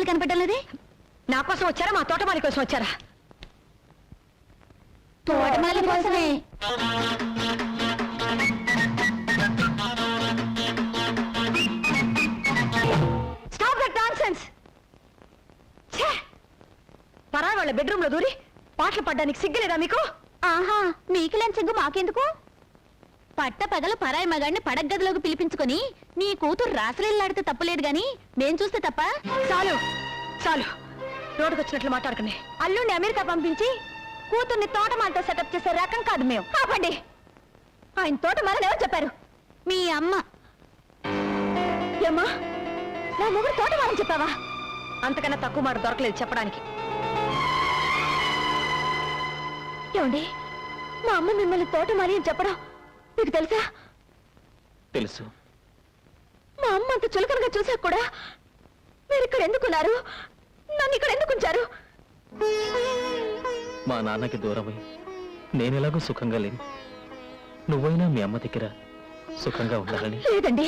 తోటమాలి కనపడడం లేదే? నా కోసం వచ్చారా మా తోటమాలి కోసం వచ్చారా? తోటమాలి కోసమే. Stop that nonsense. పరాయి వాళ్ళ బెడ్రూమ్ లో దూరి పాటలు పడ్డానికి సిగ్గులేదా మీకు? ఆహా, మీకులేని సిగ్గు మాకెందుకు? పట్ట పగల పరాయి మగాడిని పడగదిలోకి పిలిపించుకొని నీ కూతురు రాసలీలాడితే తప్పలేదు గాని మేం చూస్తే తప్ప? చాలు చాలు, రోడ్డుకొచ్చినట్లు మాట్లాడుకునే. అల్లుండి అమెరికా పంపించి కూతుర్ని తోటమాలతో సెటప్ చేసే రకం కాదు మేము. ఆపండి. ఆయన తోటమాలని ఎవరు చెప్పారు? మీ అమ్మ. ఏమ్మా, నా మొగుడు తోటమాలని చెప్పావా? అంతకన్నా తక్కువ మాట దొరకలేదు చెప్పడానికి. ఏమండి, మా అమ్మ మిమ్మల్ని తోటమాలి అని చెప్పడం మీకు తెలుసా? తెలుసు. మా అమ్మ అంత చులకనగా చూసాక కూడా మీరు ఇక్కడ ఎందుకున్నారు? నన్ను ఇక్కడ ఎందుకు ఉంచారు? మా నాన్నకి దూరమై నేనెలాగో సుఖంగా లేను. నువ్వైనా మీ అమ్మ దగ్గర సుఖంగా ఉండాలని. లేదండి,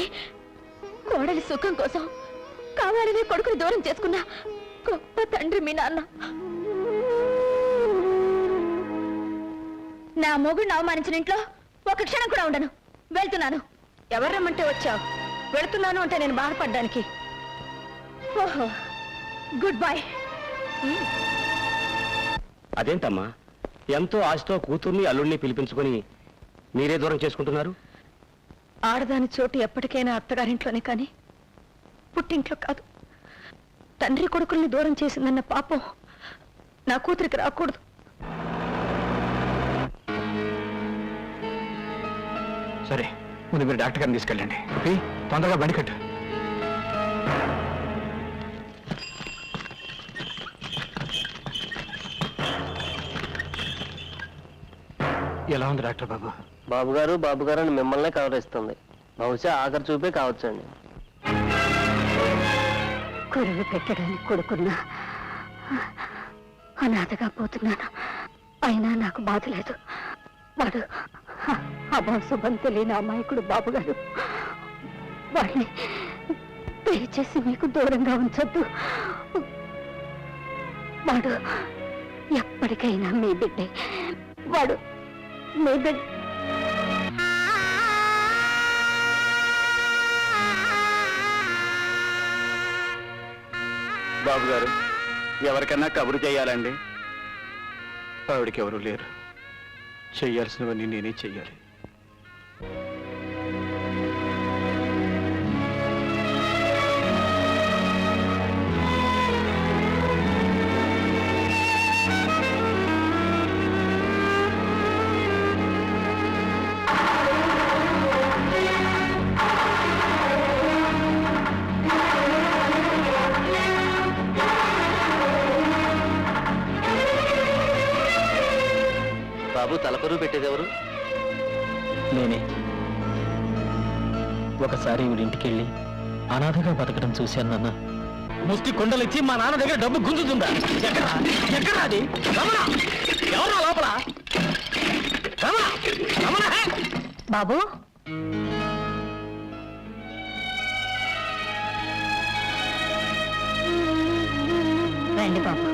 కోడలి సుఖం కోసం కావాలనే కొడుకుని దూరం చేసుకున్న గొప్ప తండ్రి మీ నాన్న. నా మొగుడిని అవమానించిన ఇంట్లో ఒక క్షణం కూడా ఉండను. వెళ్తున్నాను. ఎవరు రమ్మంటే వచ్చావు? వెళుతున్నాను అంటే నేను బాధపడ్డానికి. ఓహో, గుడ్ బై. అదేంటమ్మా, ఎంతో ఆశతో కూతుర్ని అల్లుడిని పిలిపించుకొని మీరే దూరం చేసుకుంటున్నారు? ఆడదాని చోటు ఎప్పటికైనా అత్తగారింట్లోనే కానీ పుట్టింట్లో కాదు. తండ్రి కొడుకుల్ని దూరం చేసిందన్న పాపం నా కూతురికి రాకూడదు. సరే, ముందు మీరు డాక్టర్ గారిని తీసుకెళ్ళండి. తొందరగా బండి కట్టు. ఎలా ఉంది డాక్టర్ బాబు? బాబు గారు అని మిమ్మల్నే కవరిస్తుంది. బహుశా ఆఖరి చూపే కావచ్చండి. కొరువు పెట్టడానికి కొడుకున్నా అనాథగా పోతున్నాను. అయినా నాకు బాధ లేదు. వాడు అభాశుభం తెలియని అమాయకుడు బాబుగారు. వాడిని దయచేసి మీకు దూరంగా ఉంచొద్దు. వాడు ఎప్పటికైనా మీ బిడ్డే. వాడు మీ బిడ్డ. బాబు గారు, ఎవరికన్నా కబురు చేయాలండి? ఆవిడకి ఎవరు లేరు. చెయ్యాల్సినవన్నీ నేనే చెయ్యాలి. బాబు, తలపరువు పెట్టేదెవరు? నేనే. ఒకసారి వీడింటికెళ్ళి అనాథగా బతకడం చూశాను నాన్న. ముష్టి కొండలిచ్చి మా నాన్న దగ్గర డబ్బు గుంజుతుందా? ఎక్కడ అది? ఎవరా లోపల? బాబు, రండి బాబు.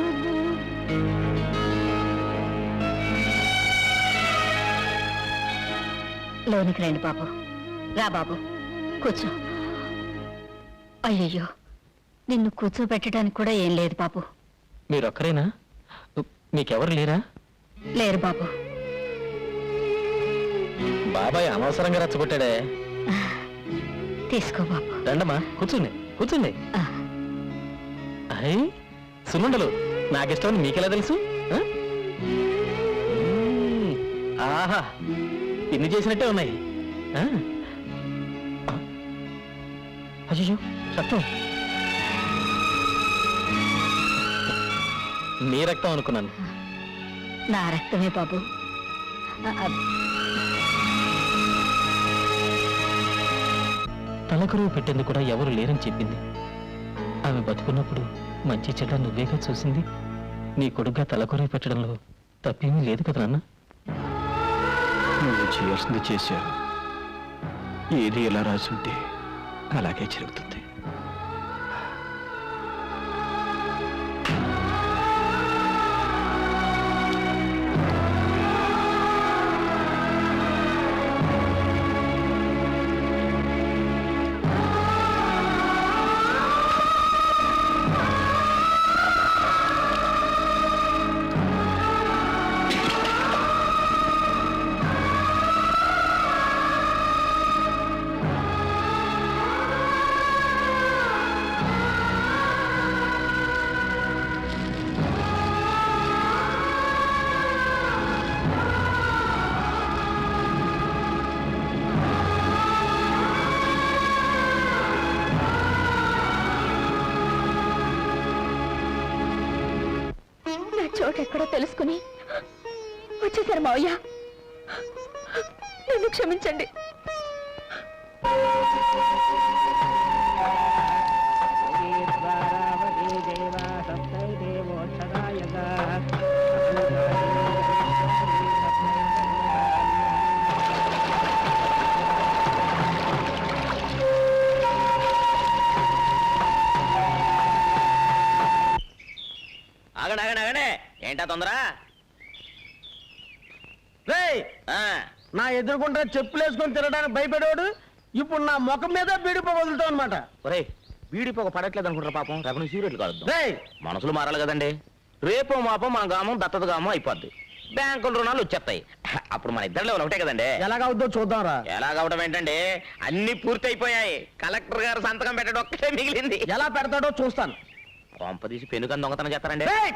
లోనికి రండి బాబు. రా బాబు, కూర్చో. అయ్యయ్యో, నిన్ను కూర్చోబెట్టడానికి కూడా ఏం లేదు బాబు. మీరొక్కరేనా? మీకెవరు లేరా? లేరు బాబు. బాబాయ్ అనవసరంగా రచ్చగొట్టాడే. తీసుకో బాబు. రండమ్మా, కూర్చుంది కూర్చుంది. అయ్యి సున్నుండలు నాకిష్టం మీకెలా తెలుసు? ఆహా, ఇన్ని చేసినట్టే ఉన్నాయి. అయ్యో, రక్తం. నీ రక్తం అనుకున్నాను. నా రక్తమే బాబు. తలకరువు పెట్టింది కూడా ఎవరు లేరని చెప్పింది. ఆమె బతుకున్నప్పుడు మంచి చెడ్డ నువ్వేగా చూసింది. నీ కొడుగ్గా తలకరువు పెట్టడంలో తప్పేమీ లేదు కదా నాన్న. నువ్వు చేయాల్సింది చేశావు. ఏది ఎలా రాసుంటే అలాగే జరుగుతుంది. చోట ఎక్కడో తెలుసుకుని వచ్చేసారు మావయ్య. నన్ను క్షమించండి. ఆగండి ఏంటా తొందర? నా ఎదురుకుంటా చెప్పులు వేసుకొని తిరగడానికి భయపడేవాడు ఇప్పుడు నా ముఖం మీద బీడి పొగ వదులుతావు అనమాట. ఒరేయ్, వీడి పొగ పడట్లేదు అనుకుంటారా పాపం? రేపు సీరియట్లు కాదు. రేయ్, మనసులు మారాలి కదండి. రేపో మాపో మన గ్రామం దత్తత గ్రామం అయిపోద్ది. బ్యాంకుల రుణాలు వచ్చేస్తాయి. అప్పుడు మన ఇద్దరు లెవెల్ ఒకటే కదండి. ఎలాగవుద్దో చూద్దాంరా. ఎలాగవడం ఏంటండి, అన్ని పూర్తి అయిపోయాయి. కలెక్టర్ గారు సంతకం పెట్టడం ఒక్కటే మిగిలింది. ఎలా పెడతాడో చూస్తాను. కొంపదీసి పెనుకని దొంగతనం చేస్తారండి. రేయ్,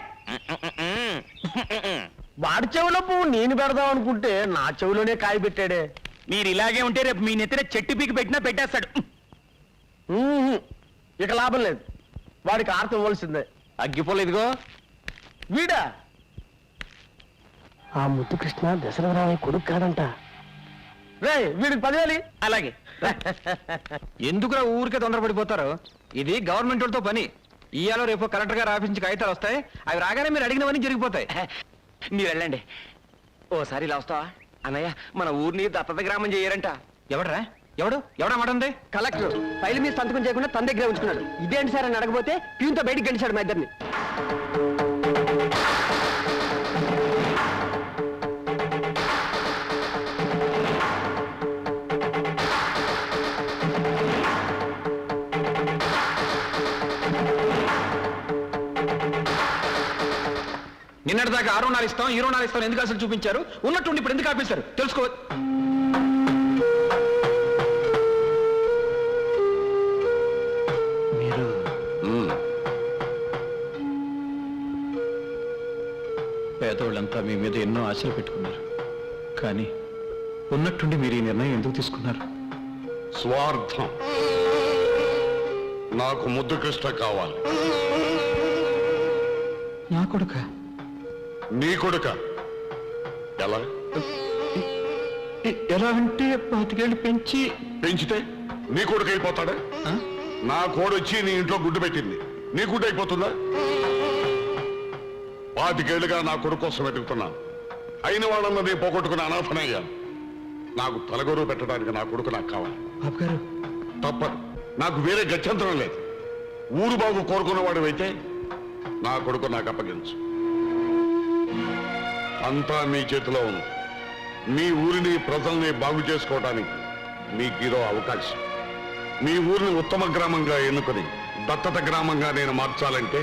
వాడి చెవిలో పువ్వు నేను పెడదాం అనుకుంటే నా చెవిలోనే కాయ పెట్టాడే. మీరు ఇలాగే ఉంటే రేపు మీ నెత్తిన చెట్టు పీకి పెట్టినా పెట్టేస్తాడు. ఇక లాభం లేదు, వాడికి ఆర్తి ఇవ్వాల్సిందే. అగ్గిపోలేదుగో వీడా ఆ ముద్దు కృష్ణ దశరథరామయ్య కొడుకు కాడంట. రే, వీడికి 10,000. అలాగే. ఎందుకురా ఊరికే తొందరపడిపోతారు? ఇది గవర్నమెంట్ వాళ్ళతో పని. ఇయ్యాలో రేపు కలెక్టర్ గారు ఆఫీస్ నుంచి కాగితాలు వస్తాయి. అవి రాగానే మీరు అడిగినవన్నీ జరిగిపోతాయి. మీరు వెళ్ళండి. ఓసారి ఇలా వస్తావా? అన్నయ్య, మన ఊరిని దత్తత గ్రామం చేయరంట. ఎవడరా? ఎవడా మాట ఉంది? కలెక్టర్ ఫైల్ మీద సంతకం చేయకుండా తన దగ్గర ఉంచుకున్నాడు. ఇదేంటి సార్ అని అడగపోతే ప్యూన్తో బయటికి గడిచాడు మా ఇద్దరిని. నిన్నటిదాకా ఆ రుణాలు ఇస్తాం ఈ రుణాలు ఇస్తాం ఎందుకు అసలు చూపించారు? ఉన్నట్టుండి ఇప్పుడు ఎందుకు ఆపేశారు తెలుసుకో. మీరు పేదోళ్ళంతా మీ మీద ఎన్నో ఆశలు పెట్టుకున్నారు. కానీ ఉన్నట్టుండి మీరు ఈ నిర్ణయం ఎందుకు తీసుకున్నారు? స్వార్థం. నాకు ముద్దు కృష్ణ కావాలి. నా కొడుక? నీ కొడుక? ఎలా? ఎలా అంటే 25 ఏళ్ళు పెంచి పెంచితే నీ కొడుకు అయిపోతాడా? నా కోడొచ్చి నీ ఇంట్లో గుడ్డు పెట్టింది, నీ గుడ్డు అయిపోతుందా? 25 ఏళ్ళుగా నా కొడుకు కోసం వెతుకుతున్నాను. అయిన వాళ్ళన్న నేను పోగొట్టుకుని అనాథనయ్యాను. నాకు తలగొరువు పెట్టడానికి నా కొడుకు నాకు కావాలి. బాబు గారు, తప్పదు. నాకు వేరే గత్యంతరం లేదు. ఊరు బాగు కోరుకున్నవాడు అయితే నా కొడుకు నాకు అప్పగించు. అంతా మీ చేతిలో ఉంది. మీ ఊరిని ప్రజల్ని బాగు చేసుకోవడానికి మీకు ఇదో అవకాశం. మీ ఊరిని ఉత్తమ గ్రామంగా ఎన్నుకొని దత్తత గ్రామంగా నేను మార్చాలంటే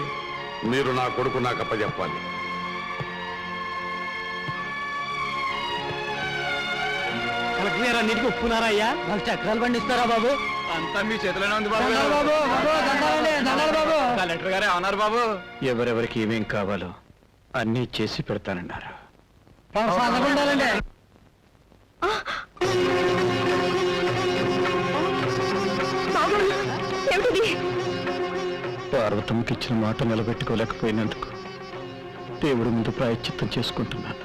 మీరు నా కొడుకు నాకు అప్పచెప్పాలి. కలెక్టర్ గారు అన్నిటికీ ఒప్పుకున్నారా అయ్యా? నాకు చక్రాలు పండిస్తారా బాబు? అంతా మీ చేతిలోనే ఉంది బాబు. కలెక్టర్ గారే అన్నారు బాబు. ఎవరెవరికి ఏమేం కావాలో అన్నీ చేసి పెడతానన్నారు. పార్వతమ్మకి ఇచ్చిన మాట నిలబెట్టుకోలేకపోయినందుకు దేవుడి ముందు ప్రాయశ్చిత్తం చేసుకుంటున్నాను.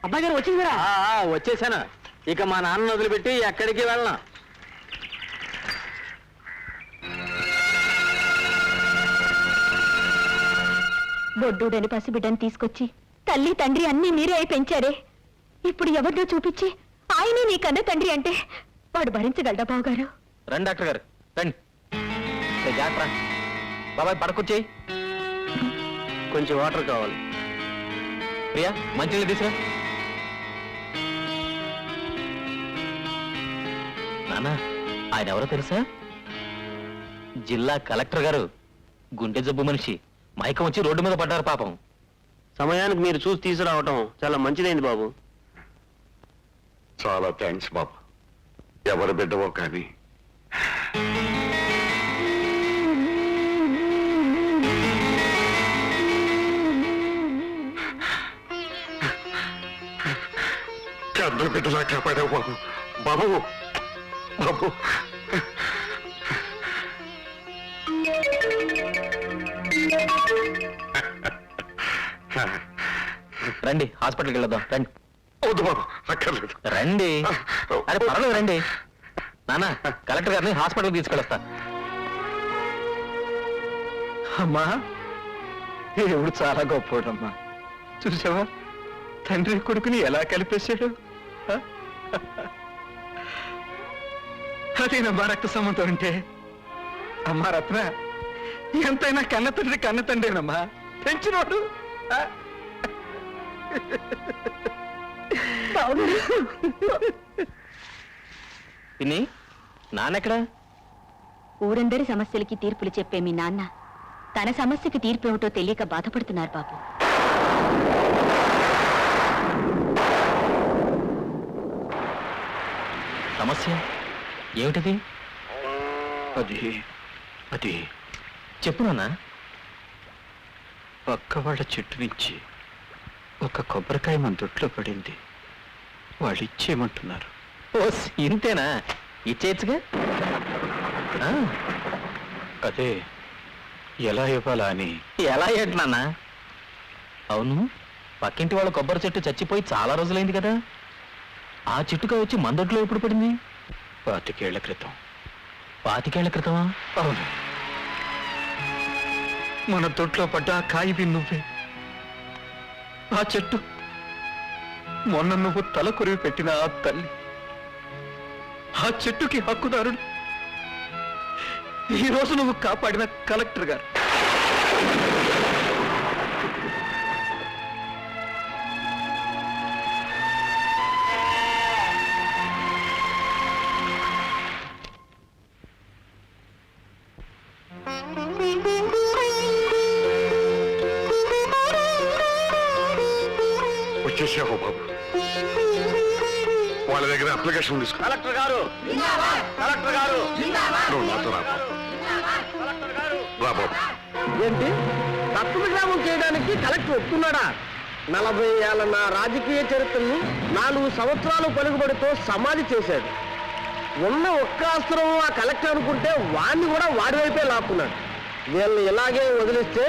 అబ్బాయి గారు వచ్చిందిరా? వచ్చేసాను. ఇక మా నాన్న వదిలిపెట్టి ఎక్కడికి వెళ్ళను. బొడ్డూడని పసిబిడ్డని తీసుకొచ్చి తల్లి తండ్రి అన్ని మీరే అయి పెంచారే. ఇప్పుడు ఎవరినో చూపించి ఆయనే నీ కన్న తండ్రి అంటే వాడు భరించగలడా బావగారు? రండి డాక్టర్ గారు, రండి. జాగ్రత్త బాబాయ్, పడకొచ్చేయి. కొంచెం వాటర్ కావాలి. ప్రియా, మంచినీళ్ళు తీసురా. నాన్న, ఆయన ఎవరో తెలుసా? జిల్లా కలెక్టర్ గారు. గుండె జబ్బు మనిషి. మైకం వచ్చి రోడ్డు మీద పడ్డారు పాపం. సమయానికి మీరు చూసి తీసుకురావటం చాలా మంచిదైంది బాబు. చాలా థ్యాంక్స్ బాబు. ఎవరు బిడ్డవో కానీ కన్న బిడ్డలా కాపాడావు బాబు. బాబు బాబు రండి హాస్పిటల్కి వెళ్దాం రండి. వద్దు బాబు, అక్కర్లేదు. రండి. అరే పర్వాలేదు రండి. నాన్న కలెక్టర్ గారిని హాస్పిటల్కి తీసుకెళ్ళొస్తా. అమ్మా దేవుడు చాలా గొప్పోడమ్మా. చూసావా తండ్రి కొడుకుని ఎలా కలిపేశాడు. ఆ? అదేనమ్మా రక్త సంబంధం అంటే. అమ్మా రత్న, ఎంతైనా కన్న తండ్రేనమ్మా పెంచినోడు. ఆ? పిన్ని నాన్నెక్కడా? ఊరందరి సమస్యలకి తీర్పులు చెప్పే మీ నాన్న తన సమస్యకి తీర్పు ఏమిటో తెలియక బాధపడుతున్నారు బాబు. సమస్య ఏమిటది? అది చెప్పు నాన్న. పక్క వాళ్ళ చెట్టు నుంచి ఒక కొబ్బరికాయ మన దొడ్లో పడింది. వాళ్ళు ఇచ్చేయమంటున్నారు. ఓ ఇంతేనా? ఇచ్చేయచ్చుగా. ఆ, అదే ఎలా ఇవ్వాలా అని. ఎలా ఏంటి నాన్న? అవును, పక్కింటి వాళ్ళ కొబ్బరి చెట్టు చచ్చిపోయి చాలా రోజులైంది కదా. ఆ చెట్టుగా వచ్చి మందొట్లో ఎప్పుడు పడింది? 25 ఏళ్ల క్రితం. 25 క్రితమా? అవును, మన దొడ్లో పడ్డ ఆ కాయి నువ్వే. ఆ చెట్టు మొన్న నువ్వు తల కొరివి పెట్టిన ఆ తల్లి. ఆ చెట్టుకి హక్కుదారుడు ఈ రోజు నువ్వు కాపాడిన కలెక్టర్ గారు. వచ్చేసావు బాబు. వాళ్ళ దగ్గర అప్లికేషన్ తీసుకో. కలెక్టర్ గారు, నువ్వు నాతో రా బాబు. రా బాబు. ఏంటి తప్పుడు గ్రామం చేయడానికి కలెక్టర్ ఒప్పుకున్నాడా? 40 ఏళ్ల నా రాజకీయ చరిత్రను 4 సంవత్సరాలు పలుకుబడితో సమాధి చేశాడు. ఉన్న ఒక్క అస్త్రం ఆ కలెక్టర్ అనుకుంటే వాడిని కూడా వాడి వైపే లాక్కున్నాడు. వీళ్ళని ఇలాగే వదిలిస్తే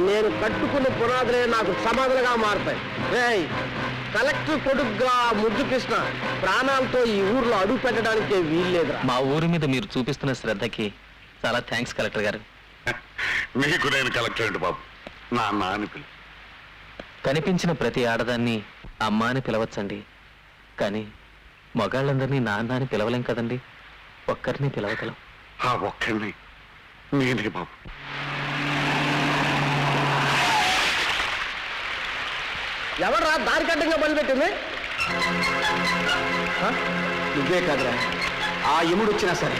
నేను కట్టుకున్న పునాదులే నాకు సమాధులుగా మారుతాయి. రేయ్, కలెక్టర్ కొడుకుగా ముద్దు కృష్ణ ప్రాణాలతో ఈ ఊర్లో అడుగు పెట్టడానికే వీల్లేదురా. మా ఊరి మీద మీరు చూపిస్తున్న శ్రద్ధకి చాలా థ్యాంక్స్ కలెక్టర్ గారు. నీకు నేను కలెక్టర్ అండి బాబు. నాన్న అని పిలు. కనిపించిన ప్రతి ఆడదాన్ని అమ్మ అని పిలవచ్చండి, కానీ మగాళ్ళందరినీ నాన్న అని పిలవలేం కదండి. ఒక్కరిని పిలవగలం. ఆ ఒక్కడిని నేనే బాబు. ఎవడరా దారి కట్టంగా బలిపెట్టింది? నువ్వే కాదురా, ఆ యముడు వచ్చినా సరే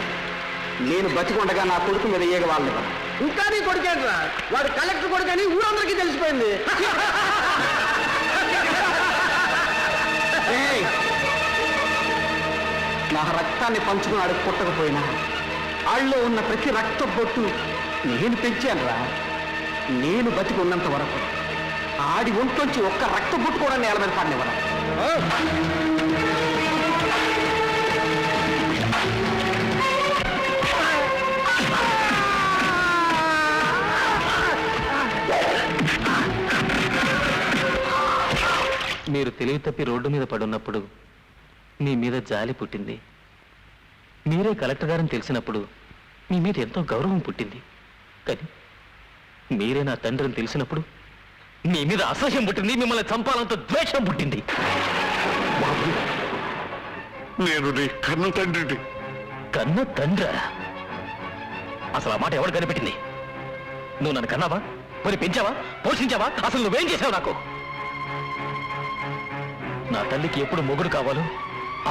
నేను బతికొండగా నా కొడుకు మీద ఏగ వాళ్ళని. ఇంకా నీ కొడుకేంట్రా? వాడు కలెక్టర్ కొడుకని ఊరందరికీ తెలిసిపోయింది. నా రక్తాన్ని పంచుకున్నాడు పుట్టకపోయినా ఆళ్ళలో ఉన్న ప్రతి రక్త బొట్టు నేను పెంచానురా. నేను బతికి ఉన్నంత వరకు ఆడి ఒంట్లోంచి ఒక్క రక్త బొట్టు కూడా నేల మీద పడినవరా. మీరు తెలివి తప్పి రోడ్డు మీద పడున్నప్పుడు మీ మీద జాలి పుట్టింది. మీరే కలెక్టర్ గారని తెలిసినప్పుడు మీ మీద ఎంతో గౌరవం పుట్టింది. కానీ మీరే నా తండ్రిని తెలిసినప్పుడు మీ మీద అసహ్యం పుట్టింది. మిమ్మల్ని చంపాలంత ద్వేషం పుట్టింది. బాబు, నేను నీ కన్న తండ్రిని. కన్న తండ్రా? అసలు ఆ మాట ఎవరు కనిపెట్టింది? నువ్వు నన్ను కన్నావా? మరి పెంచావా? పోషించావా? అసలు నువ్వేం చేశావు నాకు? నా తల్లికి ఎప్పుడు మొగుడు కావాలో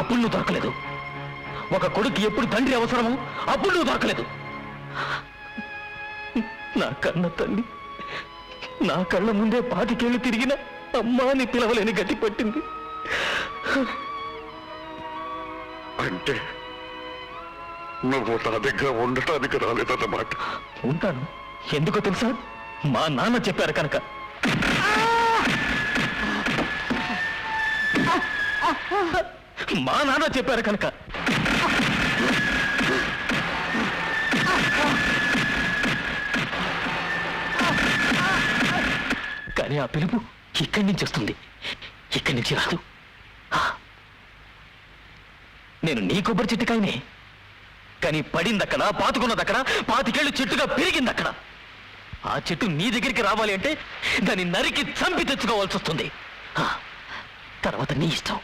అప్పుడు నువ్వు దొరకలేదు. ఒక కొడుకు ఎప్పుడు తండ్రి అవసరమో అప్పుడు నువ్వు దొరకలేదు. నా కన్న తల్లి నా కళ్ళ ముందే 25 ఏళ్ళు తిరిగిన అమ్మాని పిలవలేని గతి పట్టింది. అంటే నువ్వు నా దగ్గర ఉండటానికి రాలేదన్నమాట. ఉంటాను. ఎందుకో తెలుసా? మా నాన్న చెప్పారు కనుక. మా నాన్న చెప్పారు కనుక. కానీ ఆ పిలుపు ఇక్కడి నుంచి వస్తుంది, ఇక్కడి నుంచి రాదు. నేను నీ కొబ్బరి చెట్టుకాయనే, కానీ పడిందక్కడ, పాతుకున్నదక్కడ, 25 ఏళ్ళు చెట్టుగా పెరిగిందక్కడ. ఆ చెట్టు నీ దగ్గరికి రావాలి అంటే దాన్ని నరికి చంపి తెచ్చుకోవాల్సి వస్తుంది. తర్వాత నీ ఇష్టం.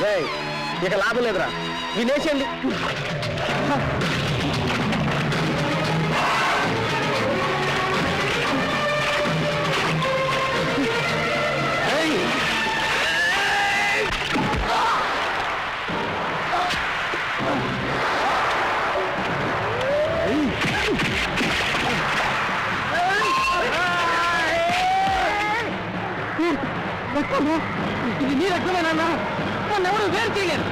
రేయ్, ఇక లాభం లేదురా, వినేసేయండి. ఇది నీ రక్తమేనా? నన్నెవరు వేరు చేయలేరు.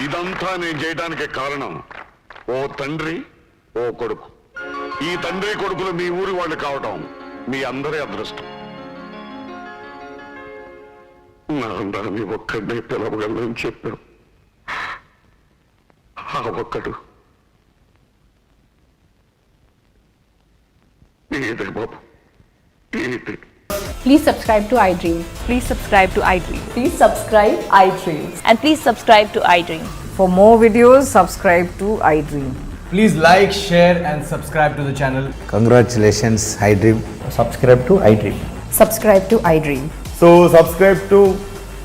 ఇదంతా నేను చేయడానికి కారణం ఓ తండ్రి, ఓ కొడుకు. ఈ తండ్రి కొడుకులు మీ ఊరి వాళ్ళు కావటం మీ అందరి అదృష్టం. నాన్నని ఒక్కడినే పిలవగలను చెప్పాడు. ఆ ఒక్కడు ఏదే బాబు, ఏదే. Please subscribe to iDream. Please subscribe to iDream. Please subscribe iDream. And please subscribe to iDream. For more videos, subscribe to iDream. Please like, share and subscribe to the channel. Congratulations, iDream. Subscribe to iDream. Subscribe to iDream. So subscribe to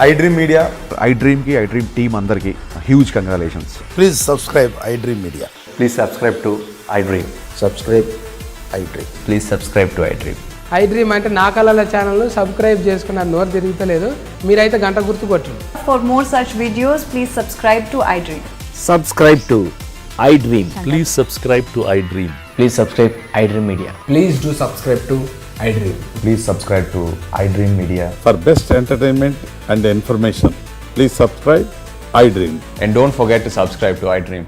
iDream Media. iDream ki iDream team andarki huge congratulations. Please subscribe iDream media. Please subscribe to iDream. Subscribe iDream. Please subscribe to iDream. iDream అంటే నా కళల channel subscribe చేసుకున్న నోరు తిరుగుతలేదు. మీరైతే గంట గుర్తు కొట్టండి. For more such videos, please subscribe to iDream. Subscribe to iDream. Please subscribe to iDream. Please subscribe iDream Media. Please do subscribe to iDream. Please subscribe to iDream Media. For best entertainment and information, please subscribe iDream. And don't forget to subscribe to iDream.